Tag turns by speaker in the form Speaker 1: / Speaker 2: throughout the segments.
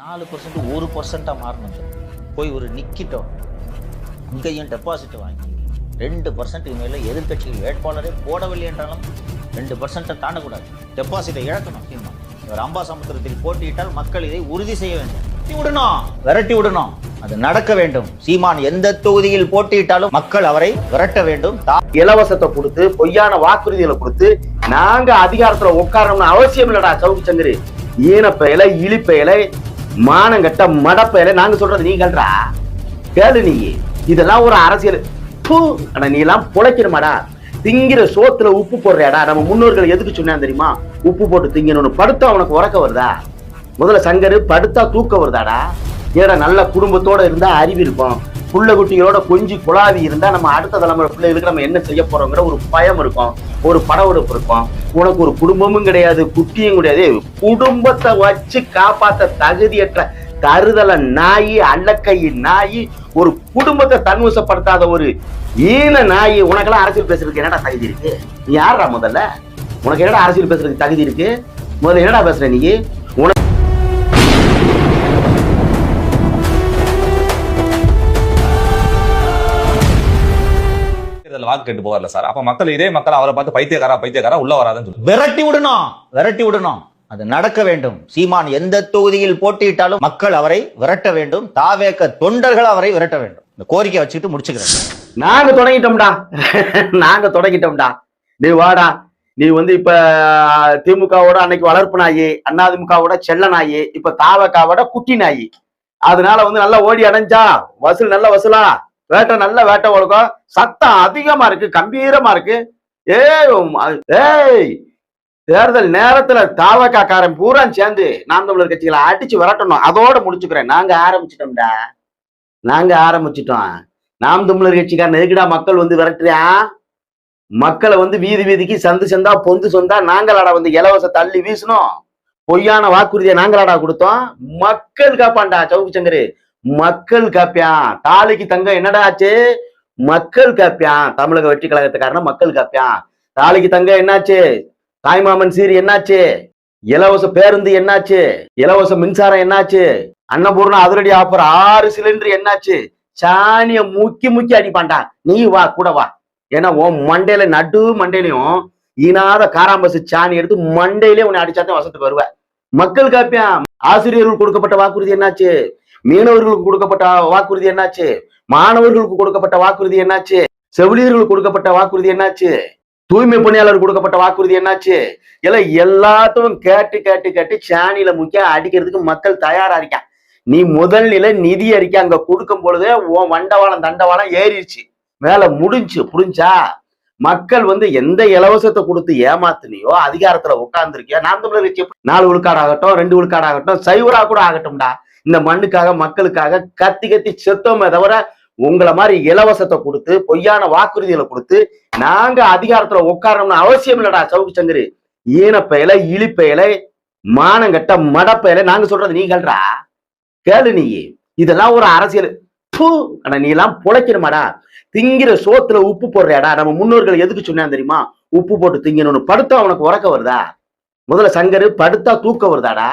Speaker 1: 4% 1% மாறணும் சார். போய் ஒரு நிக்கிட்டோம் அங்கேயும் டெபாசிட் வாங்கி 2% இனிமேல் எதிர்கட்சிகள் வேட்பாளரே போடவில்லை என்றாலும் 2% தாண்டக்கூடாது. டெபாசிட்டை இழக்கணும். இவர் அம்பாசமுத்திரத்தில் போட்டியிட்டால் மக்கள் இதை உறுதி செய்ய வேண்டும். விரட்டி விடணும். அது நடக்க வேண்டும். சீமான் எந்த தொகுதியில் போட்டியிட்டாலும் மக்கள் அவரை விரட்ட வேண்டும்.
Speaker 2: இலவசத்தை கொடுத்து பொய்யான வாக்குறுதிகளை கொடுத்து நாங்க அதிகாரத்துல உட்காரணும்னு அவசியம் இல்லடா சவுக்கு சங்கரி. ஈனப்பெயலை இழிப்பெயலை மானங்கட்ட மடப்பெயலை நாங்க சொல்றது நீ கேள்றா கேளு. நீ இதெல்லாம் ஒரு அரசியல். நீ எல்லாம் பொழைக்கணுமாடா? திங்கிற சோத்துல உப்பு போடுறியாடா? நம்ம முன்னோர்கள் எதுக்கு சொன்னா தெரியுமா? உப்பு போட்டு திங்கணும்னு. படுத்தா உனக்கு உறக்க வருதா? முதல்ல சங்கரு படுத்தா தூக்க வருதாடா? ஏடா நல்ல குடும்பத்தோட இருந்தா அறிவு இருக்கும். புள்ள குட்டிகளோட கொஞ்சி குழாவி இருந்தா நம்ம அடுத்த தலைமுறை பிள்ளைகளுக்கு நம்ம என்ன செய்ய போறோங்கிற ஒரு பயம் இருக்கும், ஒரு படவெடுப்பு இருக்கும். உனக்கு ஒரு குடும்பமும் கிடையாது, குட்டியும் கிடையாது. குடும்பத்தை வச்சு காப்பாத்த தகுதியற்ற தருதல நாயி, அல்லக்கை நாயி, ஒரு குடும்பத்தை தன்வசப்படுத்தாத ஒரு ஈன நாயி. உனக்கெல்லாம் அரசியல் பேசுறதுக்கு என்னடா தகுதி இருக்கு? நீ யாரா? முதல்ல உனக்கு என்னடா அரசியல் பேசுறதுக்கு தகுதி இருக்கு? முதல்ல என்னடா பேசுற நீ?
Speaker 3: வாக்கு கேட்டு போவார்ல சார். அப்ப மக்கள் இதே மக்கள் அவரை பார்த்து பைத்தியக்காரா உள்ள வராதுன்னு சொல்லி
Speaker 1: விரட்டி விடணும். அது நடக்க வேண்டும். சீமான் எந்த தொகுதியில் போட்டியிட்டாலும் மக்கள் அவரை விரட்ட வேண்டும். தாவேக தொண்டர்கள் அவரை விரட்ட வேண்டும். இந்த கோரிக்கை வச்சுக்கிட்டு முடிச்சுக்கிறேன்.
Speaker 2: நாங்க தொடங்கிட்டோம்டா. நீ வாடா. நீ இப்ப திமுகவோட அன்னைக்கு வளர்ப்பு நாயி, அதிமுகவோட செல்ல நாயி, இப்ப தாவகாவோட குட்டி நாயி. அதனால நல்லா ஓடி அடைஞ்சா வசூல் நல்ல வசூலா, வேட்டை நல்ல வேட்டை ஒழுக்கம், சத்தம் அதிகமா இருக்கு, கம்பீரமா இருக்கு. ஏய் தேர்தல் நேரத்துல தாவகாக்காரன் பூரா சேர்ந்து நாம் தமிழர் கட்சிகளை அடிச்சு விரட்டணும். அதோட முடிச்சுக்கிறேன். நாங்க ஆரம்பிச்சிட்டோம். நாம் தமிழர் கட்சிக்காரன் எதுக்குடா மக்கள் விரட்டுறியா? மக்களை வீதி வீதிக்கு சந்து சந்தா பொந்து சொந்தா நாங்களாடா இலவச தள்ளி வீசணும். பொய்யான வாக்குறுதியை நாங்களாடா கொடுத்தோம். மக்கள் காப்பான்டா சவுக்கு சங்கரு. மக்கள் காப்பியான். தாலிக்கு தங்கம் என்னடா ஆச்சு? மக்கள் காப்பியான். தமிழக வெற்றி கழகத்துக்காரன மக்கள் காப்பியான். தாலிக்கு தங்கம் என்னாச்சு? தாய்மாமன் சீர் என்னாச்சு? இலவச பேருந்து என்னாச்சு? இலவச மின்சாரம் என்னாச்சு? அன்னபூர்ணா அதிரடி ஆஃபர் 6 சிலிண்டர் என்னாச்சு? சாணிய முக்கி அடிப்பான்டா. நீ வா கூட வா. ஏன்னா உன் மண்டையில நடு மண்டையிலையும் ஈனாத காராம்பசு சாணி எடுத்து மண்டையிலே உன்னை அடிச்சாதான் வசத்துக்கு வருவ. மக்கள் காப்பியான். ஆசிரியர்களுக்கு கொடுக்கப்பட்ட வாக்குறுதி என்னாச்சு? மீனவர்களுக்கு கொடுக்கப்பட்ட வாக்குறுதி என்னாச்சு? மாணவர்களுக்கு கொடுக்கப்பட்ட வாக்குறுதி என்னாச்சு? செவிலியர்களுக்கு கொடுக்கப்பட்ட வாக்குறுதி என்னாச்சு? தூய்மை பணியாளர் கொடுக்கப்பட்ட வாக்குறுதி என்னாச்சு? எல்லாத்தையும் கேட்டு சாணியில முக்கிய அடிக்கிறதுக்கு மக்கள் தயாரா இருக்கான். நீ முதல் நிலை நிதி அறிக்கை அங்க கொடுக்கும் பொழுதே உன் வண்டவாளம் தண்டவாளம் ஏறிடுச்சு. வேலை முடிஞ்சு. புரிஞ்சா? மக்கள் எந்த இலவசத்தை கொடுத்து ஏமாத்துனியோ, அதிகாரத்துல உட்கார்ந்துருக்கியோ, நாம் தமிழர் கட்சி 4 விழுக்காடு ஆகட்டும், 2 விழுக்காடு ஆகட்டும், சைவரா கூட ஆகட்டும்டா, இந்த மண்ணுக்காக மக்களுக்காக கத்தி செத்தோமே தவிர உங்களை மாதிரி இலவசத்தை கொடுத்து பொய்யான வாக்குறுதிகளை கொடுத்து நாங்க அதிகாரத்துல உட்காரணும்னு அவசியம் இல்லடா சவுக்கு சங்கரு. ஈனப்பெயலை இழிப்பெயலை மானங்கட்ட மடப்பெயலை நாங்க சொல்றது நீ கேள்றா கேளு. நீ இதெல்லாம் ஒரு அரசியல். நீ எல்லாம் பொழைக்கணுமாடா? திங்கிற சோத்துல உப்பு போடுறியாடா? நம்ம முன்னோர்கள் எதுக்கு சொன்னா தெரியுமா? உப்பு போட்டு திங்கணும்னு. படுத்தா உனக்கு உறக்க வருதா? முதல்ல சங்கரு படுத்தா தூக்க வருதாடா?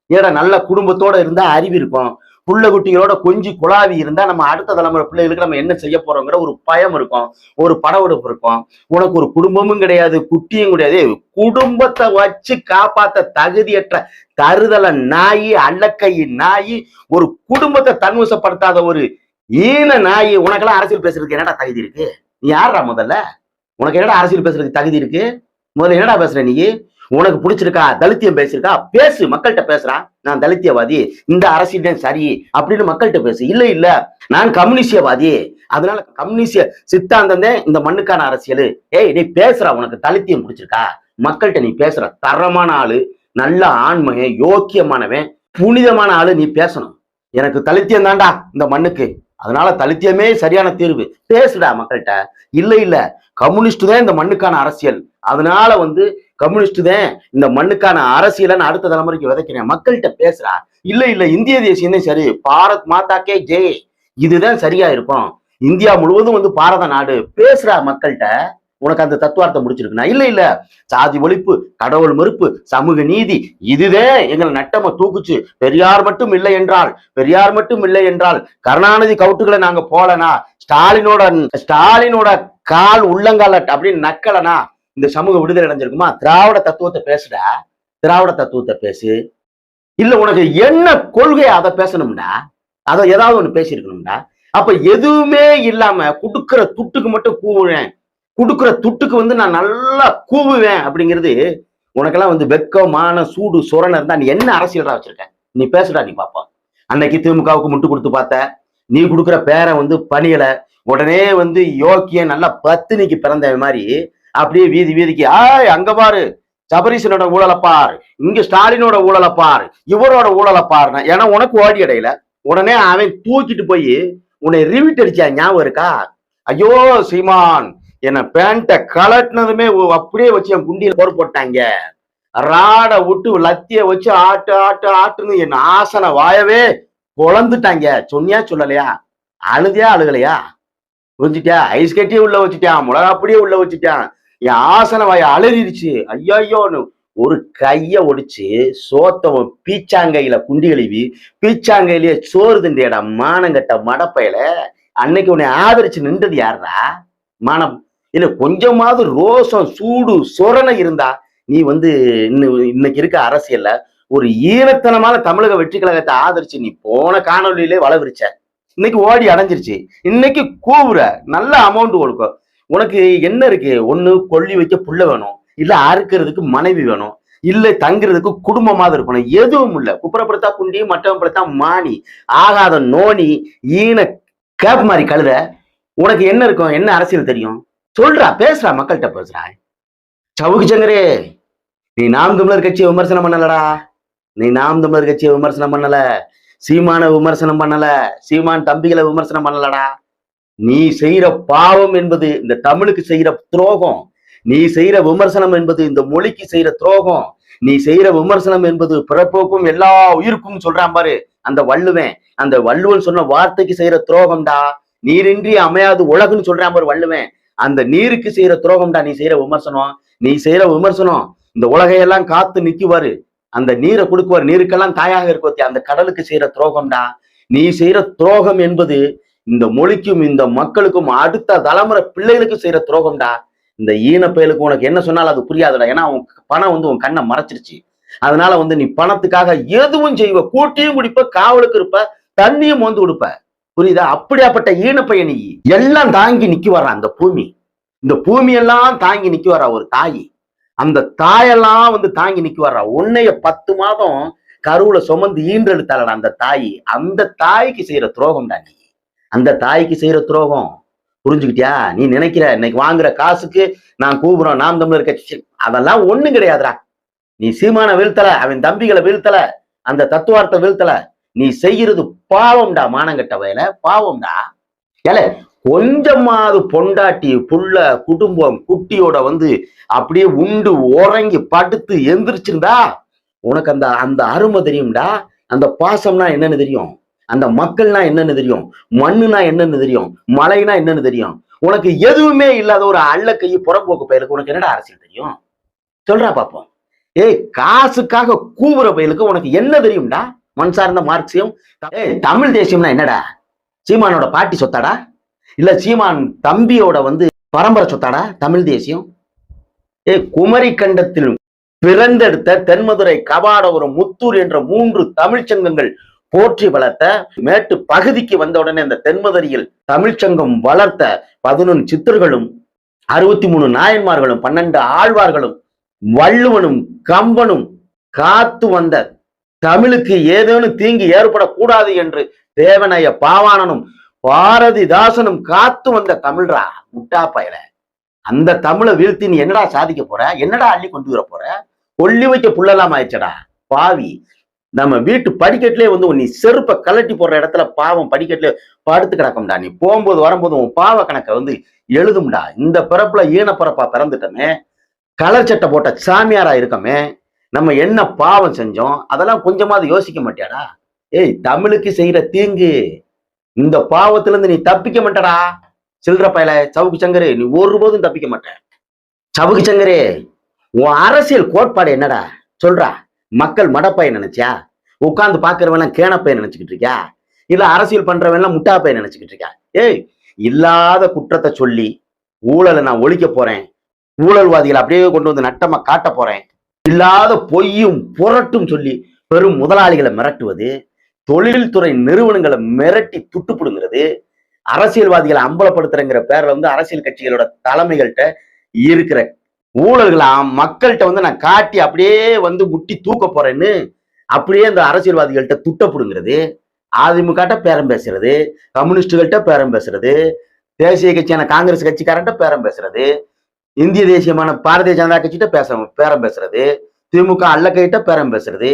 Speaker 2: ஏடா நல்ல குடும்பத்தோட இருந்தா அறிவு இருக்கும். புள்ள குட்டிகளோட கொஞ்சி குழாவி இருந்தா நம்ம அடுத்த தலைமுறை பிள்ளைகளுக்கு நம்ம என்ன செய்ய போறோங்கிற ஒரு பயம் இருக்கும், ஒரு படவெடுப்பு இருக்கும். உனக்கு ஒரு குடும்பமும் கிடையாது, குட்டியும் கிடையாது. குடும்பத்தை வச்சு காப்பாத்த தகுதியற்ற தருதல நாயி, அல்லக்கை நாயி, ஒரு குடும்பத்தை தன்வசப்படுத்தாத ஒரு ஈன நாயி. உனக்கெல்லாம் அரசியல் பேசுறதுக்கு என்னடா தகுதி இருக்கு? நீ யாரா? முதல்ல உனக்கு என்னடா அரசியல் பேசுறதுக்கு தகுதி இருக்கு? முதல்ல என்னடா பேசுற நீ? உனக்கு பிடிச்சிருக்கா? தலித்தியம் பேசிருக்கா? பேசு. மக்கள்கிட்ட பேசுறான். நான் தலித்தியவாதி, இந்த அரசியல் சரி அப்படின்னு மக்கள்கிட்ட பேசு. இல்ல நான் கம்யூனிஸ்டியவாதி, அதனால கம்யூனிஸ்டிய சித்தாந்தம் இந்த மண்ணுக்கான அரசியல். ஏய் நீ பேசுற. உனக்கு தலித்தியம் பிடிச்சிருக்கா? மக்கள்கிட்ட நீ பேசுற. தரமான ஆளு, நல்ல ஆண்மகன், யோக்கியமானவன், புனிதமான ஆளு. நீ பேசணும். எனக்கு தலித்தியம் தான்டா இந்த மண்ணுக்கு, அதனால தலித்தியமே சரியான தீர்வு. பேசுடா மக்கள்கிட்ட. இல்ல கம்யூனிஸ்ட் தான் இந்த மண்ணுக்கான அரசியல், அதனால கம்யூனிஸ்ட் தான் இந்த மண்ணுக்கான அரசியலை அடுத்த தலைமுறைக்கு விதைக்கிறேன். மக்கள்கிட்ட பேசுறா. இல்ல இந்திய தேசியம் தான் சரி, பாரத் மாதாக்கே ஜெய், இதுதான் சரியா இருக்கும், இந்தியா முழுவதும் பாரத நாடு. பேசுறா மக்கள்கிட்ட. உனக்கு அந்த தத்துவார்த்தம் முடிச்சிருக்குண்ணா? இல்ல இல்ல, சாதி ஒழிப்பு, கடவுள் மறுப்பு, சமூக நீதி, இதுதான் எங்களை நட்டமா தூக்குச்சு. பெரியார் மட்டும் இல்லை என்றால், பெரியார் மட்டும் இல்லை என்றால் கருணாநிதி கவுட்டுகளை நாங்க போலனா, ஸ்டாலினோட கால் உள்ளங்கால அப்படின்னு நக்கலனா இந்த சமூக விடுதலை அடைஞ்சிருக்குமா? திராவிட தத்துவத்தை பேசுடா, திராவிட தத்துவத்தை பேசு. இல்ல உனக்கு என்ன கொள்கை அதை பேசணும்டா, அதை ஏதாவது ஒண்ணு பேசியிருக்கணும்டா. அப்ப எதுவுமே இல்லாம குடுக்கிற துட்டுக்கு மட்டும் கூவுவேன், குடுக்கிற துட்டுக்கு வந்து நான் நல்லா கூவுவேன் அப்படிங்கிறது உனக்கெல்லாம் வந்து வெக்கம், மான, சூடு, சொரணை இருந்தா நீ என்ன அரசியலா வச்சிருக்க? நீ பேசுடா, நீ பாப்பா. அன்னைக்கு திமுகவுக்கு முட்டு கொடுத்து பார்த்த, நீ கொடுக்குற பேரை வந்து பணியல, உடனே வந்து யோக்கிய நல்லா பத்தினிக்கு பிறந்த மாதிரி அப்படியே வீதி வீதிக்கு அங்க பாரு சபரீசனோட ஊழலை பார், இங்க ஸ்டாலினோட ஊழலை பார், இவரோட ஊழலை பாருனா, ஏன்னா உனக்கு ஓடி இடையில உடனே அவன் தூக்கிட்டு போய் உன்னை ரிவிட் அடிச்சா ஞாபகம் இருக்கா? ஐயோ சீமான், என்ன பேண்ட கலட்டினதுமே அப்படியே வச்சு என் குண்டியில போர் போட்டாங்க, ராட விட்டு லத்திய வச்சு ஆட்டு ஆட்டு ஆட்டுன்னு என் ஆசன வாயவே பொழந்துட்டாங்க. சொன்னியா சொல்லலையா? அழுதியா அழுகலையா? புரிஞ்சுட்டியா? ஐஸ் கட்டியே உள்ள வச்சுட்டான், மிளகா அப்படியே உள்ள வச்சுட்டான், என் ஆசன வாய அலறிடுச்சு. ஐயோன்னு ஒரு கைய ஒடிச்சு சோத்தவன் பீச்சாங்கையில குண்டி கழுவி பீச்சாங்கையிலேயே சோறு திண்டியடா மானங்கட்ட மடப்பையில. அன்னைக்கு உன்னை ஆதரிச்சு நின்றது யாருடா? மானம் இல்ல, கொஞ்சமாவது ரோசம், சூடு, சொரணை இருந்தா நீ வந்து இன்னைக்கு இருக்க அரசியல்ல ஒரு ஈனத்தனமான தமிழக வெற்றி கழகத்தை ஆதரிச்சு நீ போன காணொலியிலே வளவிருச்ச. இன்னைக்கு ஓடி அடைஞ்சிருச்சு, இன்னைக்கு கூவுற நல்ல அமௌண்ட் கொடுக்கும். உனக்கு என்ன இருக்கு? ஒண்ணு கொல்லி வைக்க புள்ள வேணும், இல்ல அறுக்கிறதுக்கு மனைவி வேணும், இல்ல தங்குறதுக்கு குடும்பமாவது இருக்கணும். எதுவும் இல்ல. குப்புறப்படுத்தா குண்டி, மற்றவன் படுத்தா மானி, ஆகாத நோனி, ஈன கேப் மாதிரி கழுத. உனக்கு என்ன இருக்கும்? என்ன அரசியல் தெரியும்? சொல்றா, பேசுறா, மக்கள்கிட்ட பேசுறா. சவுக்கு சங்கரே, நீ நாம் தமிழர் கட்சியை விமர்சனம் பண்ணலடா, நீ நாம் தமிழர் கட்சியை விமர்சனம் பண்ணல, சீமான விமர்சனம் பண்ணல, சீமான் தம்பிகளை விமர்சனம் பண்ணலடா. நீ செய்யற பாவம் என்பது இந்த தமிழுக்கு செய்யற துரோகம், நீ செய்யற விமர்சனம் என்பது இந்த மொழிக்கு செய்யற துரோகம், நீ செய்யற விமர்சனம் என்பது பிறப்போக்கும் எல்லா உயிருக்கும் சொல்றான் பாரு அந்த வள்ளுவன், அந்த வள்ளுவன் சொன்ன வார்த்தைக்கு செய்யற துரோகம்டா. நீரின்றி அமையாது உலகுன்னு சொல்றான் பாரு வள்ளுவன், அந்த நீருக்கு செய்யற துரோகம்டா நீ செய்யற விமர்சனம். நீ செய்யற விமர்சனம் இந்த உலகையெல்லாம் காத்து நிக்குவாரு, அந்த நீரை கொடுக்குவார், நீருக்கெல்லாம் தாயாக இருக்க அந்த கடலுக்கு செய்யற துரோகம்டா. நீ செய்யற துரோகம் என்பது இந்த மொழிக்கும் இந்த மக்களுக்கும் அடுத்த தலைமுறை பிள்ளைகளுக்கு செய்யற துரோகம்டா. இந்த ஈன பயலுக்கு உனக்கு என்ன சொன்னாலும் அது புரியாதுடா. ஏன்னா உன் பணம் வந்து உன் கண்ணை மறைச்சிருச்சு. அதனால வந்து நீ பணத்துக்காக எதுவும் செய்வ, கூட்டியும் குடிப்ப, காவலுக்கு இருப்ப, தண்ணியும் வந்து கொடுப்ப. புரியுதா? அப்படியாப்பட்ட ஈன பையன் நீ. எல்லாம் தாங்கி நிக்கி வர்ற அந்த பூமி, இந்த பூமியெல்லாம் தாங்கி நிக்கி வர்ற ஒரு தாய், அந்த தாயெல்லாம் வந்து தாங்கி நிக்கி வர்றா. உன்னைய 10 மாதம் கருவுல சுமந்து ஈன்றெடுத்தாளடா அந்த தாய். அந்த தாய்க்கு செய்யற துரோகம்டா நீ, அந்த தாய்க்கு செய்யற துரோகம். புரிஞ்சுக்கிட்டியா? நீ நினைக்கிற இன்னைக்கு வாங்குற காசுக்கு நான் கூப்பிடுறோம் நாம் தமிழர் கட்சி, அதெல்லாம் ஒண்ணும் கிடையாதுடா. நீ சீமான வீழ்த்தல, அவன் தம்பிகளை வீழ்த்தல, அந்த தத்துவார்த்த வீழ்த்தல. நீ செய்யறது பாவம்டா, மானங்கட்ட வயல பாவம்டா. ஏல கொஞ்சமாவது பொண்டாட்டி புள்ள குடும்பம் குட்டியோட வந்து அப்படியே உண்டு உறங்கி படுத்து எந்திரிச்சிருந்தா உனக்கு அந்த அந்த அருமை தெரியும்டா. அந்த பாசம்னா என்னன்னு தெரியும், அந்த மக்கள்னா என்னன்னு தெரியும், மண்ணுனா என்னன்னு தெரியும், மலைனா என்னன்னு தெரியும். உனக்கு எதுவுமே இல்லாத ஒரு அள்ள கை புறம்போக்கு பயலுக்கு உனக்கு என்னடா அரசியல் தெரியும்? சொல்றா பாப்போம். ஏய், காசுக்காக கூவுற பயலுக்கு உனக்கு என்ன தெரியும்டா? மண் சார்ந்த மார்க்சியம். ஏய், தமிழ் தேசியம்னா என்னடா? சீமானோட பாட்டி சொத்தாடா, இல்ல சீமான் தம்பியோட வந்து பரம்பரை சொத்தாடா தமிழ் தேசியம்? குமரி கண்டத்தில் பிறந்தெடுத்த தென்மதுரை, கபாடபுரம், முத்தூர் என்ற 3 தமிழ்ச்சங்கங்கள் போற்றி வளர்த்த, மேட்டு பகுதிக்கு வந்த உடனே இந்த தென்மதுரையில் தமிழ்ச்சங்கம் வளர்த்த 11 சித்தர்களும் 63 நாயன்மார்களும் 12 ஆழ்வார்களும் வள்ளுவனும் கம்பனும் காத்து வந்த தமிழுக்கு ஏதேனும் தீங்கு ஏற்படக்கூடாது என்று தேவனைய பாவாணனும் பாரதிதாசனும் காத்து வந்த தமிழ்ரா முட்டா பயல. அந்த தமிழை வீழ்த்தி நீ என்னடா சாதிக்க போற? என்னடா அள்ளி கொண்டு வர போற? கொல்லி வைக்க புள்ளலாம் ஆயிடுச்சடா பாவி. நம்ம வீட்டு படிக்கட்டிலே வந்து நீ செருப்பை கலட்டி போடுற இடத்துல பாவம் படிக்கட்டிலே படுத்து கிடக்கும்டா. நீ போகும்போது வரும்போது உன் பாவ கணக்கை வந்து எழுதும்டா. இந்த பிறப்புல ஈனப்பிறப்பா பிறந்துட்டோமே, கலர் சட்டை போட்ட சாமியாரா இருக்கமே, நம்ம என்ன பாவம் செஞ்சோம் அதெல்லாம் கொஞ்சமாவது யோசிக்க மாட்டியாடா? ஏய், தமிழுக்கு செய்யற தீங்கு, இந்த பாவத்துல இருந்து நீ தப்பிக்க மாட்டடா சில்ற பயல. சவுக்கு சங்கரு, நீ ஒருபோதும் தப்பிக்க மாட்டேன். சவுக்கு சங்கரே, உன் அரசியல் கோட்பாடு என்னடா சொல்றா? மக்கள் மடப்பைய நினைச்சியா? உட்கார்ந்து பாக்குறவன் கேனப்பைய நினைச்சுக்கிட்டு இருக்கியா? இல்ல அரசியல் பண்றவன் முட்டாப்பைய நினைச்சுக்கிட்டு இருக்கியா? ஏய், இல்லாத குற்றத்தை சொல்லி ஊழலை நான் ஒழிக்க போறேன், ஊழல்வாதிகளை அப்படியே கொண்டு வந்து நட்டமா காட்ட போறேன், இல்லாத பொய்யும் புரட்டும் சொல்லி பெரும் முதலாளிகளை மிரட்டுவது, தொழில்துறை நிறுவனங்களை மிரட்டி துட்டுப்பிடுங்கிறது, அரசியல்வாதிகளை அம்பலப்படுத்துறங்கிற பேர்ல வந்து அரசியல் கட்சிகளோட தலைமைகள்கிட்ட இருக்கிற ஊழல்களை மக்கள்கிட்ட வந்து நான் காட்டி அப்படியே வந்து முட்டி தூக்க போறேன்னு அப்படியே அந்த அரசியல்வாதிகள்கிட்ட துட்டப்படுங்கிறது, அதிமுக பேரம் பேசுறது, கம்யூனிஸ்டுகள்கிட்ட பேரம் பேசுறது, தேசிய கட்சியான காங்கிரஸ் கட்சிக்காரன்ட்ட பேரம் பேசுறது, இந்திய தேசியமான பாரதிய ஜனதா கட்சிகிட்ட பேரம் பேசுறது, திமுக அல்லக்கையிட்ட பேரம் பேசுறது,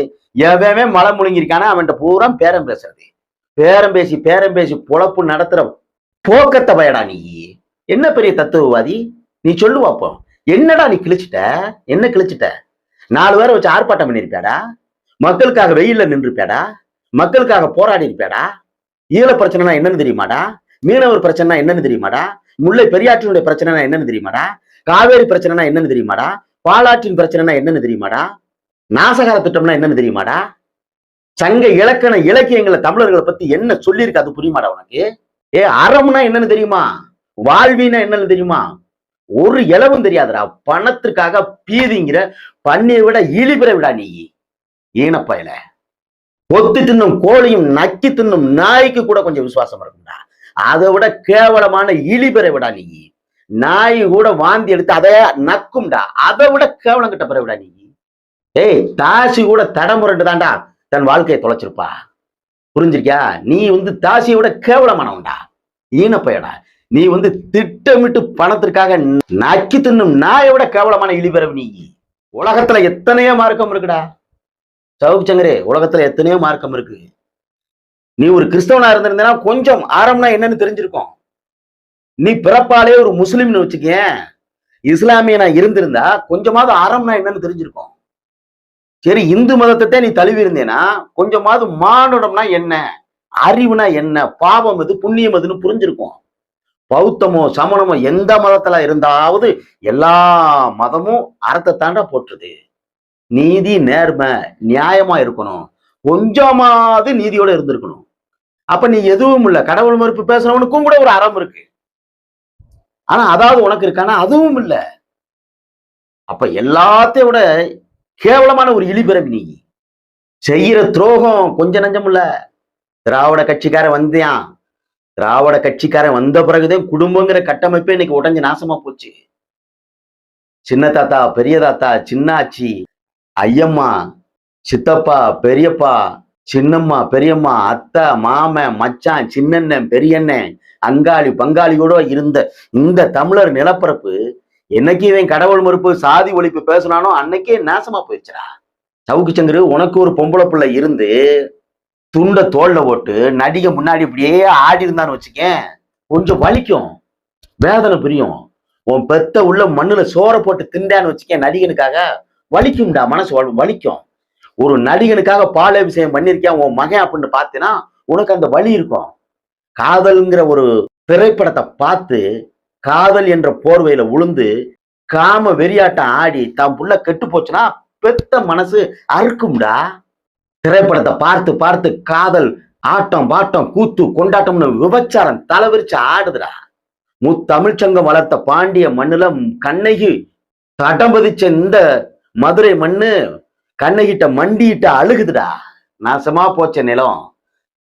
Speaker 2: எவன் மலை முழுங்கிருக்கானா அவன்கிட்ட பூரா பேரம் பேசுறது, பேரம் பேசி பொழப்பு நடத்துற போக்கத்தை பயடா நீ. என்ன பெரிய தத்துவவாதி நீ சொல்லுவாப்போ? என்னடா நீ கிழிச்சிட்ட? என்ன கிழிச்சிட்ட? 4 பேரை வச்சு ஆர்ப்பாட்டம் பண்ணிருப்பியாடா? மக்களுக்காக வெயில்ல நின்றுப்பியாடா? மக்களுக்காக போராடி இருப்பியாடா? ஈழ பிரச்சனைனா என்னன்னு தெரியுமாடா? மீனவர் பிரச்சனைனா என்னன்னு தெரியுமாடா? முல்லை பெரியாற்றினுடைய பிரச்சனைனா என்னன்னு தெரியுமாடா? காவேரி பிரச்சனைனா என்னன்னு தெரியுமாடா? பாலாற்றின் பிரச்சனைனா என்னன்னு தெரியுமாடா? நாசகார திட்டம்னா என்னன்னு தெரியுமாடா? சங்க இலக்கண இலக்கியங்களை தமிழர்களை பத்தி என்ன சொல்லியிருக்கு அது புரியுமாடா உனக்கு? அறம்னா என்னன்னு தெரியுமா? வாழ்வினா என்னன்னு தெரியுமா? ஒரு இலவும் தெரியாதுடா. பணத்திற்காக பீதிங்கிற பண்ணியை விட இழிபிற விடா நீ ஈனப்பயல. கொத்து தின்னும் கோழியும் நக்கி தின்னும் நாய்க்கு கூட கொஞ்சம் விசுவாசம் இருக்கும்டா. அதை விட கேவலமான இழிபிற விடா நீ. நாய் கூட வாந்தி எடுத்து அதை நக்கும்டா. அதை விட கேவலம் கிட்ட பிற விடா நீ. தாசி கூட தடமுரண்டு தாண்டா தன் வாழ்க்கையை தொலைச்சிருப்பா. புரிஞ்சிருக்கியா? நீ வந்து தாசியை விட கேவலமானவன்டா, ஈனப்பயடா. நீ வந்து திட்டமிட்டு பணத்திற்காக நக்கி தின்னும் நாயை விட கேவலமான இழிபிறவு நீ. உலகத்துல எத்தனையோ மார்க்கம் இருக்குடா சவுக்கு சங்கரே, உலகத்துல எத்தனையோ மார்க்கம் இருக்கு. நீ ஒரு கிறிஸ்தவனா இருந்திருந்தா கொஞ்சம் ஆரம்னா என்னன்னு தெரிஞ்சிருக்கும். நீ பிறப்பாலே ஒரு முஸ்லிம்னு வச்சுக்க, இஸ்லாமியனா இருந்திருந்தா கொஞ்சமாவது ஆரம்னா என்னன்னு தெரிஞ்சிருக்கும். சரி, இந்து மதத்தை நீ தழுவி இருந்தேனா கொஞ்சமாவது மானுடம்னா என்ன, அறிவுனா என்ன, பாவம் எது புண்ணியம் எதுன்னு புரிஞ்சிருக்கும். பௌத்தமோ சமணமோ எந்த மதத்துல இருந்தாவது எல்லா மதமும் அறத்தை தாண்டா போட்டுருது. நீதி நேர்மை நியாயமா இருக்கணும், கொஞ்சமாவது நீதியோட இருந்திருக்கணும். அப்ப நீ எதுவும் இல்ல, கடவுள் மறுப்பு பேசுறவனுக்கும் கூட ஒரு அறம் இருக்கு, ஆனா அதாவது உனக்கு இருக்கானா அதுவும் இல்ல. அப்ப எல்லாத்தையும் விட கேவலமான ஒரு இழிபிறவி நீ. செய்யற துரோகம் கொஞ்ச நஞ்சம் இல்ல. திராவிட கட்சிக்காரன் வந்தியான், திராவிட கட்சிக்காரன் வந்த பிறகுதான் குடும்பங்கிற கட்டமைப்பே இன்னைக்கு உடஞ்சு நாசமா போச்சு. சின்ன தாத்தா, பெரிய தாத்தா, சின்னாச்சி, ஐயம்மா, சித்தப்பா, பெரியப்பா, சின்னம்மா, பெரியம்மா, அத்தை, மாமன், மச்சான், சின்னண்ணன், பெரியண்ணன், அங்காளி பங்காளியோட இருந்த இந்த தமிழர் நிலப்பரப்பு என்னைக்கு இவன் கடவுள் மறுப்பு சாதி ஒழிப்பு பேசினானோ அன்னைக்கே நாசமா போயிடுச்சுடா. சவுக்கு சங்கரு, உனக்கு ஒரு பொம்பளை பிள்ளை இருந்து துண்ட தோல்ல போட்டு நடிகை முன்னாடி இப்படியே ஆடி இருந்தான்னு வச்சுக்கேன், கொஞ்சம் வலிக்கும், வேதனை புரியும். உன் பெத்த உள்ள மண்ணுல சோற போட்டு திண்டான்னு வச்சுக்கேன், நடிகனுக்காக வலிக்கும்டா, மனசு வலிக்கும். ஒரு நடிகனுக்காக பாலாபிஷேகம் பண்ணிருக்கேன் உன் மகன் அப்படின்னு பார்த்தீங்கன்னா உனக்கு அந்த வலி இருக்கும். காதல்ங்கிற ஒரு திரைப்படத்தை பார்த்து காதல் என்ற போர்வையில உளுந்து காம வெறியாட்டம் ஆடி தான் புள்ள கெட்டு போச்சுன்னா பெத்த மனசு அறுக்கும்டா. திரைப்படத்தை பார்த்து பார்த்து காதல் ஆட்டம் பாட்டம் கூத்து கொண்டாட்டம்னு விபச்சாரம் தலைவிரிச்சு ஆடுதுடா. முத்தமிழ்ச்சங்கம் வளர்த்த பாண்டிய மண்ணுல கண்ணகி தடம் பதிச்ச இந்த மதுரை மண்ணு கண்ணகிட்ட மண்டியிட்ட அழுகுதுடா. நாசமா போச்ச நிலம்,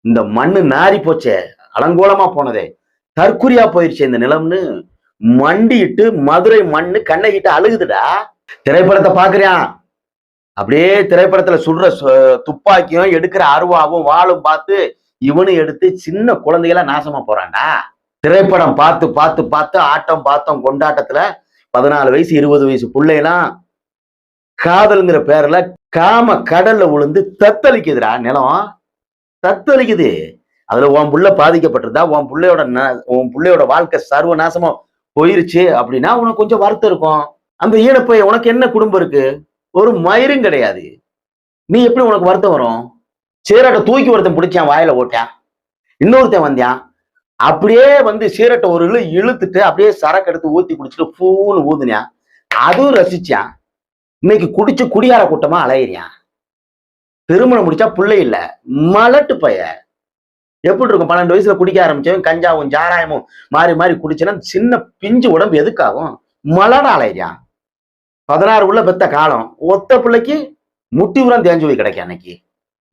Speaker 2: இந்த மண்ணு நாரி போச்சே, அலங்கோலமா போனதே, தற்குறியா போயிடுச்சு இந்த நிலம்னு மண்டிட்டு மதுரை மண்ணு கண்ணகிட்ட அழுகுதுடா. திரைப்படத்தை பாக்குறியான், அப்படியே திரைப்படத்துல சுடுற துப்பாக்கியும் எடுக்கிற அருவாவும் வாளும் பார்த்து இவனு எடுத்து சின்ன குழந்தைகளா நாசமா போறான்டா. திரைப்படம் பார்த்து பார்த்து பார்த்து ஆட்டம் பார்த்தோம் கொண்டாட்டத்துல 14 வயசு 20 வயசு பிள்ளையெல்லாம் காதல்ங்கிற பேர்ல காம கடல்ல விழுந்து தத்தளிக்குதுடா. நிலம் தத்தளிக்குது. அதுல உன் புள்ள பாதிக்கப்பட்டிருந்தா உன் பிள்ளையோட வாழ்க்கை சர்வ நாசமா போயிருச்சு அப்படின்னா உனக்கு கொஞ்சம் வருத்தம் இருக்கும். அந்த ஈனப்பைய உனக்கு என்ன குடும்பம் இருக்கு, ஒரு மயிரும் கிடையாது, நீ எப்படி உனக்கு வருத்தம் வரும்? சீரட்டை தூக்கி ஒருத்தன் பிடிச்சான், வாயில ஓட்டான், இன்னொருத்தன் வந்தியான், அப்படியே வந்து சீரட்டை ஒரு இழுத்துட்டு அப்படியே சரக்கு எடுத்து ஊத்தி குடிச்சிட்டு பூன்னு ஊதுனியா, அதுவும் ரசிச்சான். இன்னைக்கு குடிச்சு குடியார கூட்டமா அலையிறியான். திருமணம் முடிச்சா பிள்ளை இல்ல, மலட்டு பைய. எப்படி இருக்கும்? 12 வயசுல குடிக்க ஆரம்பிச்சவன் கஞ்சாவும் ஜாராயமும் மாறி மாறி குடிச்சுன்னா சின்ன பிஞ்சு உடம்பு எதுக்காகும்? மலட அலையிறான். 16 உள்ள பெத்த காலம், ஒத்த பிள்ளைக்கு முட்டி உரம் தேஞ்சு போய் கிடைக்க. அன்னைக்கு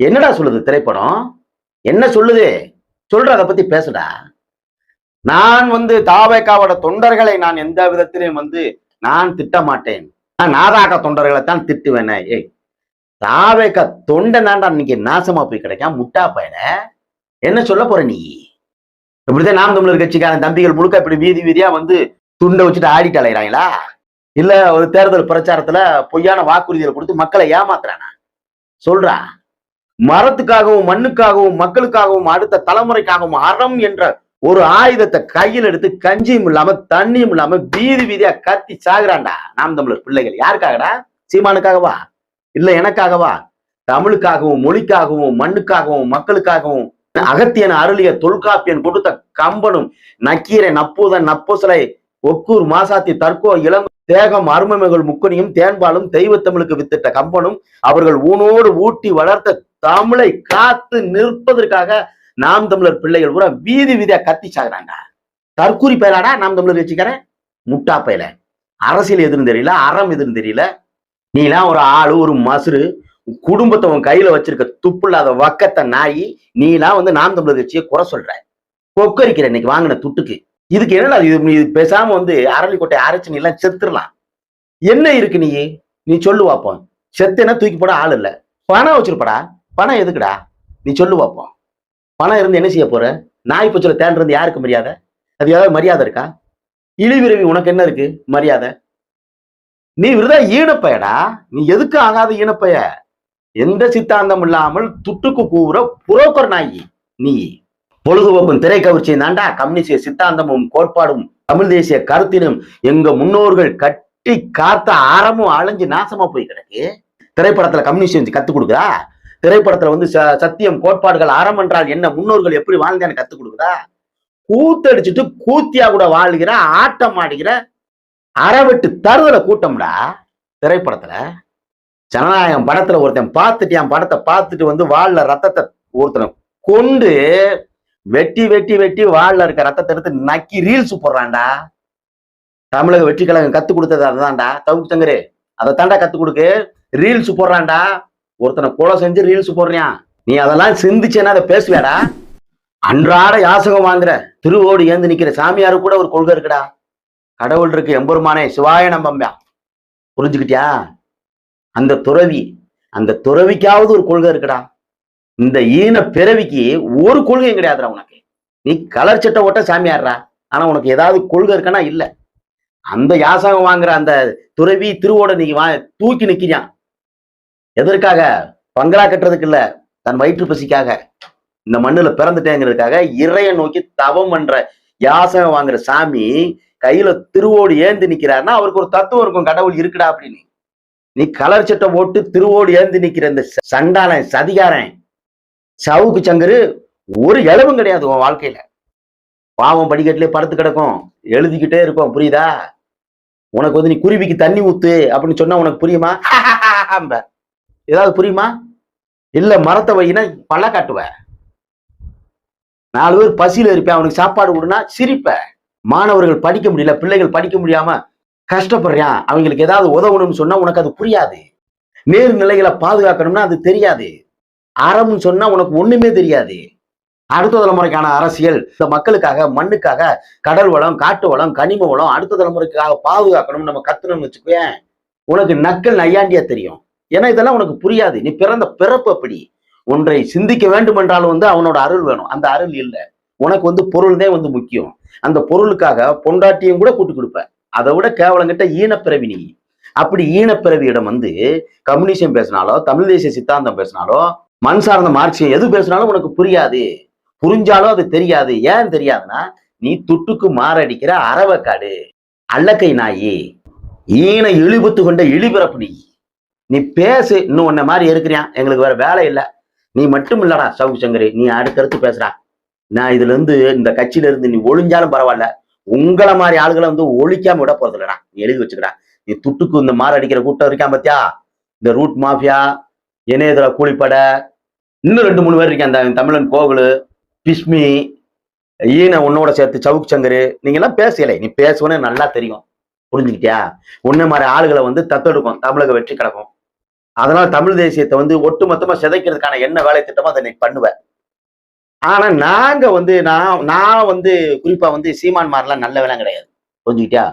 Speaker 2: என்னடா சொல்லுது திரைப்படம்? என்ன சொல்லுது? சொல்ற, அதை பத்தி பேசுடா. நான் தாவேக்காவோட தொண்டர்களை நான் எந்த விதத்திலையும் நான் திட்ட மாட்டேன். நான் நாதாக தொண்டர்களை தான் திட்டுவேன். ஏய், தாவேக்கா தொண்டை நான்டா இன்னைக்கு நாசமா போய் கிடைக்காம முட்டா பையன. என்ன சொல்ல போற நீ? இப்படிதான் நாம் தமிழர் கட்சிக்கான தம்பிகள் முழுக்க இப்படி வீதி வீதியா துண்டை வச்சுட்டு ஆடிட்டு அலைகிறாங்களா? இல்ல ஒரு தேர்தல் பிரச்சாரத்துல பொய்யான வாக்குறுதிகளை கொடுத்து மக்களை ஏமாத்துறானா? சொல்றா. மரத்துக்காகவும் மண்ணுக்காகவும் மக்களுக்காகவும் அடுத்த தலைமுறைக்காகவும் அறம் என்ற ஒரு ஆயுதத்தை கையில் எடுத்து கஞ்சியும் இல்லாம தண்ணியும் இல்லாம வீதி வீதியா கத்தி சாகுறான்டா நாம் தமிழர் பிள்ளைகள். யாருக்காகடா? சீமானுக்காகவா? இல்ல எனக்காகவா? தமிழுக்காகவும் மொழிக்காகவும் மண்ணுக்காகவும் மக்களுக்காகவும் அகத்தியன் அருளிய தொல்காப்பியன் கொடுத்த கம்பனும் நக்கீரை நப்பூதன் நப்பூசலை ஒக்கூர் மாசாத்தி தற்கோ இளம் தேகம் அருமமைகள் முக்கணியும் தேன்பாலும் தெய்வத்தமிழுக்கு வித்திட்ட கம்பனும் அவர்கள் ஊனோடு ஊட்டி வளர்த்த தமிழை காத்து நிற்பதற்காக நாம் தமிழர் பிள்ளைகள் பூரா வீதி வீதியா கத்தி சாகுறாங்க. தற்கூரி பயலாடா நாம் தமிழர் கட்சிக்காரன். முட்டா பயல. அரசியல் எதுன்னு தெரியல, அறம் எதுன்னு தெரியல. நீலாம் ஒரு ஆளு, ஒரு மசுறு, குடும்பத்தை உன் கையில வச்சிருக்க துப்புள்ளாத வக்கத்தை நாயி, நீலாம் நாம் தமிழர் கட்சியை குறை சொல்ற, கொக்கரிக்கிற இன்னைக்கு வாங்கின துட்டுக்கு. இதுக்கு என்னடா இது? பேசாம அரளிக்கோட்டை அரைச்சு நீ எல்லாம் செத்துடலாம். என்ன இருக்கு நீ சொல்லு வாப்போம். செத்தேன்னா தூக்கி போட ஆள் இல்ல. பணம் வச்சிருப்படா. பணம் எதுக்குடா? நீ சொல்லு வாப்போம். பணம் இருந்து என்ன செய்ய போற? நாய் பச்சல தேன் இருந்து யாருக்கு மரியாதை? அது ஏதாவது மரியாதை இருக்கா? இழிவிரவி உனக்கு என்ன இருக்கு மரியாதை? நீ விருதா ஈனப்பையடா. நீ எதுக்கு ஆகாத ஈனப்பைய. எந்த சித்தாந்தம் இல்லாமல் துட்டுக்கு கூவுற புரோக்கர் நாயி நீ. பொழுதுபோக்கும் திரை கவர்ச்சியும் தாண்டா கம்யூனிஸ்ட் சித்தாந்தமும் கோட்பாடும் தமிழ் தேசிய கருத்தினும் எங்க முன்னோர்கள் கட்டி காத்த அறமும் அழிஞ்சு நாசமா போய் கிடக்கு. திரைப்படத்துல கம்யூனிஸ்ட் கத்துக் கொடுக்குதா? திரைப்படத்துல சத்தியம் கோட்பாடுகள் அறம் என்றால் என்ன, முன்னோர்கள் எப்படி வாழ்ந்தேன்னு கத்துக் கொடுக்குதா? கூத்தடிச்சுட்டு கூத்தியா கூட வாழ்கிற ஆட்டம் ஆடுகிற அறவெட்டு தருதல கூட்டம்டா திரைப்படத்துல. ஜனநாயகம் படத்துல ஒருத்தன் பார்த்துட்டு படத்தை பார்த்துட்டு வாழ்ல ரத்தத்தை ஒருத்தனை கொண்டு வெட்டி வெட்டி வெட்டி வாழ்ல இருக்க ரத்தத்தை எடுத்து நக்கி ரீல்ஸ் போடுறான்டா. தமிழக வெற்றி கழகம் கத்து கொடுத்தது அதுதான்டா. தவுக்கு சங்கரு அதை தாண்டா கத்து கொடுக்கு. ரீல்ஸ் போடுறான்டா. ஒருத்தனை கொலை செஞ்சு ரீல்ஸ் போடுறான். நீ அதெல்லாம் சிந்திச்சேன்னா அதை பேசுவேடா. அன்றாட யாசகம் வாங்குற திருவோடு ஏந்து நிக்கிற சாமியாரு கூட ஒரு கொள்கை இருக்குடா. கடவுள் இருக்கு, எம்பெருமானே சிவாய நம்பம்பியா. புரிஞ்சுக்கிட்டியா? அந்த துறவிக்காவது ஒரு கொள்கை இருக்குடா. இந்த ஈன பிறவிக்கு ஒரு கொள்கையும் கிடையாதுடா உனக்கு. நீ கலர் சட்டை ஓட்ட சாமியாடுறா, ஆனா உனக்கு ஏதாவது கொள்கை இருக்கனா? இல்ல. அந்த யாசகம் வாங்குற அந்த துறவி திருவோட நீ தூக்கி நிக்கிறான். எதற்காக? பங்களா கட்டுறதுக்கு இல்ல, தன் வயிற்று பசிக்காக. இந்த மண்ணுல பிறந்துட்டேங்கிறதுக்காக இறைய நோக்கி தவம் பண்ற யாசகம் வாங்குற சாமி கையில திருவோடு ஏந்து நிக்கிறாருன்னா அவருக்கு ஒரு தத்துவம் இருக்கும், கடவுள் இருக்குடா அப்படின்னு. நீ கலர் சட்டை போட்டு திருவோடு ஏந்து நிக்கிற இந்த சண்டாளன் சதிகாரன் சவுக்கு சங்கரு ஒரு இளவும் கிடையாது உன் வாழ்க்கையில. பாவம் படிக்கட்டிலே படுத்து கிடக்கும், எழுதிக்கிட்டே இருக்கும். புரியுதா? உனக்கு நீ குருவிக்கு தண்ணி ஊத்து அப்படின்னு சொன்னா உனக்கு புரியுமா? ஏதாவது புரியுமா? இல்ல மரத்தை வையினா பள்ள காட்டுவ. 4 பேர் பசியில இருப்பேன், அவனுக்கு சாப்பாடு கொடுனா சிரிப்ப. மாணவர்கள் படிக்க முடியல, பிள்ளைகள் படிக்க முடியாம கஷ்டப்படுறான், அவங்களுக்கு ஏதாவது உதவணும்னு சொன்னா உனக்கு அது புரியாது. நீர்நிலைகளை பாதுகாக்கணும்னா அது தெரியாது. அறம்னு சொன்னா உனக்கு ஒண்ணுமே தெரியாது. அடுத்த தலைமுறைக்கான அரசியல், இந்த மக்களுக்காக மண்ணுக்காக கடல் வளம் காட்டு வளம் கனிம வளம் அடுத்த தலைமுறைக்காக பாதுகாக்கணும்னு நம்ம கத்துணும்னு வச்சுக்குவேன், உனக்கு நக்கல் நையாண்டியா தெரியும். ஏன்னா இதெல்லாம் உனக்கு புரியாது. நீ பிறந்த பிறப்பு அப்படி. ஒன்றை சிந்திக்க வேண்டும் என்றாலும் அவனோட அருள் வேணும். அந்த அருள் இல்லை. உனக்கு பொருள் தான் முக்கியம். அந்த பொருளுக்காக பொண்டாட்டியும் கூட கூட்டு கொடுப்ப. அதை விட கேவலங்கிட்ட ஈனப்பிறவி நீ. அப்படி ஈனப்பிறவியிடம் கம்யூனிசம் பேசினாலோ தமிழ் தேசிய சித்தாந்தம் பேசினாலோ மண் சார்ந்த மார்க்சியம் எது பேசினாலும் உனக்கு புரியாது. புரிஞ்சாலும் அது தெரியாது. ஏன் தெரியாதுன்னா நீ துட்டுக்கு மாரடிக்கிற அரவக்காடு அல்லக்கை நாயி, ஈன இழிவுத்து கொண்ட இழிபிறப்பு நீ. நீ பேசு, இன்னும் உன்ன மாதிரி இருக்கிறியான், எங்களுக்கு வேற வேலை இல்லை. நீ மட்டும் இல்லடா சவுக்கு சங்கரி, நீ அடுத்தடுத்து பேசுறா. நான் இதுல இந்த கட்சியில இருந்து நீ ஒழிஞ்சாலும் பரவாயில்ல, உங்களை மாதிரி ஆளுகளை ஒழிக்காம விட போறது இல்லடா. நீ எழுதி வச்சுக்கிறா. நீ துட்டுக்கு இந்த மாறு அடிக்கிற கூட்டம் இருக்கான் பாத்தியா, இந்த ரூட் மாஃபியா, இணையதள கூலிப்படை, இன்னும் 2-3 பேர் இருக்கேன். அந்த தமிழன் கோகுலு, பிஸ்மி, ஈன உன்னோட சேர்த்து சவுக் சங்கரு, நீங்க எல்லாம் பேசலை. நீ பேசுவனே நல்லா தெரியும், புரிஞ்சுக்கிட்டியா? உன்ன மாதிரி ஆளுகளை வந்து தத்தெடுக்கும் தமிழக வெற்றி கிடக்கும். அதனால தமிழ் தேசியத்தை வந்து ஒட்டுமொத்தமா சிதைக்கிறதுக்கான என்ன வேலை திட்டமோ அதை நீ பண்ணுவ. ஆனா நாங்க வந்து நான் வந்து குறிப்பா வந்து சீமான் மாதிரிலாம் நல்ல வேலை கிடையாது, புரிஞ்சுக்கிட்டியா?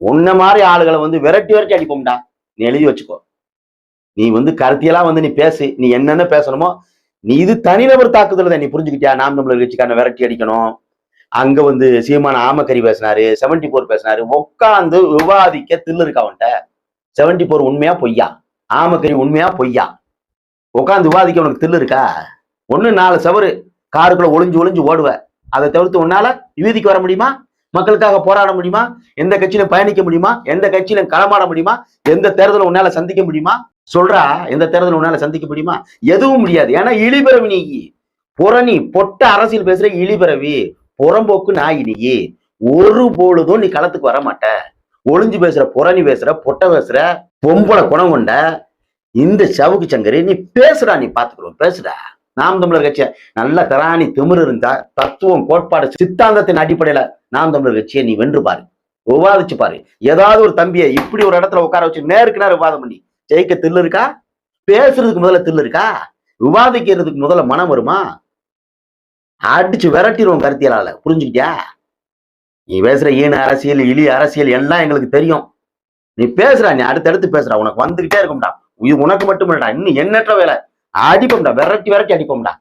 Speaker 2: உன்ன மாதிரி ஆளுகளை வந்து விரட்டி விரட்டி அடிப்போம்டா. நீ எழுதி வச்சுக்கோ. நீ வந்து கருத்தியெல்லாம் வந்து நீ பேசு, நீ என்னென்ன பேசணுமோ. நீ இது தனிநபர் தாக்குதல் தான், நீ புரிஞ்சுக்கிட்டியா? நாம் தமிழர் கட்சிக்காரனை விரட்டி அடிக்கணும். அங்க வந்து சீமான ஆமக்கறி பேசினாரு, 74 பேசினாரு, உட்காந்து விவாதிக்க தில்லு இருக்கா அவன்கிட்ட? 74 உண்மையா பொய்யா, ஆமக்கறி உண்மையா பொய்யா, உட்காந்து விவாதிக்க உனக்கு தில்லு இருக்கா? ஒண்ணு 4 சவரு காருக்குள்ள ஒளிஞ்சு ஓடுவ. அதை தவிர்த்து உன்னால வீதிக்கு வர முடியுமா? மக்களுக்காக போராட முடியுமா? எந்த கட்சியிலும் பயணிக்க முடியுமா? எந்த கட்சியிலும் களமாட முடியுமா? எந்த தேர்தலும் உன்னால சந்திக்க முடியுமா? சொல்றா, எந்த தேர்தலும் உன்னால சந்திக்க முடியுமா? எதுவும் முடியாது. ஏன்னா இழிபிறவி நீ, புறணி பொட்ட அரசியல் பேசுற இழிபிறவி, புறம்போக்கு நாய் நீ. ஒரு பொழுதும் நீ களத்துக்கு வர மாட்ட. ஒளிஞ்சு பேசுற, புறணி பேசுற, பொட்ட பேசுற, பொம்பளை குணம் கொண்ட இந்த சவுக்கு சங்கரி நீ பேசுடா, நீ பாத்துக்கிறோம், பேசுடா. நாம் தமிழர் கட்சியை நல்ல தராணி திமிரு இருந்தா, தத்துவம், கோட்பாடு, சித்தாந்தத்தின் அடிப்படையில நாம் தமிழர் கட்சியை நீ வென்று பாரு, விவாதிச்சு பாரு. ஏதாவது ஒரு தம்பியை இப்படி ஒரு இடத்துல உட்கார வச்சு நேருக்கு நேரம் விவாதம் பண்ணி ஜெயிக்க தில்லு இருக்கா? பேசுறதுக்கு முதல்ல தில்லு இருக்கா? விவாதிக்கிறதுக்கு முதல்ல மனம் வருமா? அடிச்சு விரட்டிடுவோம் கருத்தியலால, புரிஞ்சுக்கிட்டியா? நீ பேசுற ஈன அரசியல், இழி அரசியல் எல்லாம் எங்களுக்கு தெரியும். நீ பேசுறா, நீ அடுத்தடுத்து பேசுறா, உனக்கு வந்துகிட்டே இருக்கும்டா. உனக்கு மட்டும் இல்லடா, இன்னும் எண்ணற்ற வேலை. அடிப்போம்டா, விரட்டி விரட்டி அடிப்போம்டா.